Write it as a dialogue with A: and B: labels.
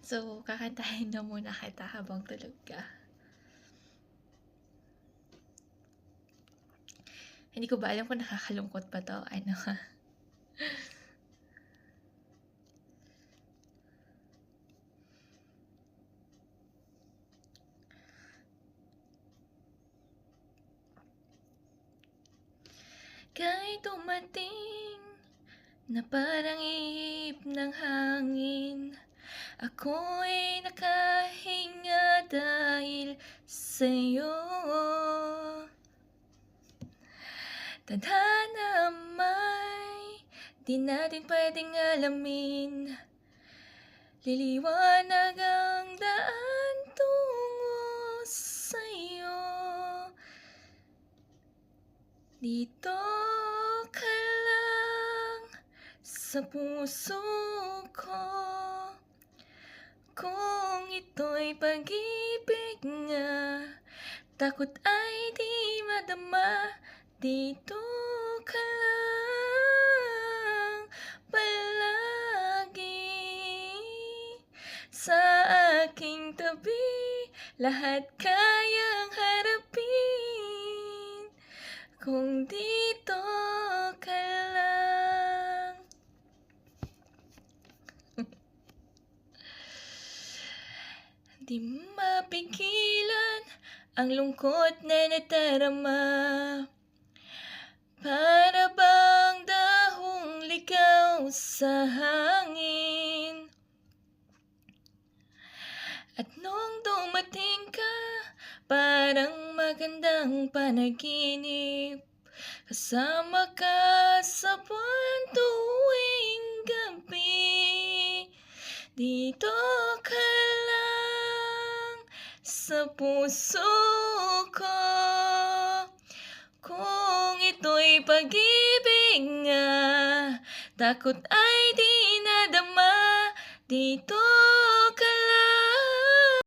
A: So, kakantahin na muna kita habang tulog ka. Hindi ko ba alam kung nakakalungkot ba 'to, ano. Kahit dumating na parang ihip ng hangin, ako'y nakahinga dahil sa'yo. Tadhana may di natin pwedeng alamin, liliwanag ang daan tungo sa'yo. Dito ka lang sa puso ko, kung ito'y pag-ibig nga, takot ay di madama. Dito ka lang palagi sa aking tabi, lahat kayang harapin kung dito ka lang. Di mapigilan ang lungkot na nadarama, para bang dahong ligaw sa hangin. At nung dumating ka, parang magandang panaginip, kasama ka sa buwan tuwing gabi. Dito ka lang sa puso ko, kung ito'y pag-ibig nga, takot ay di nadama. Dito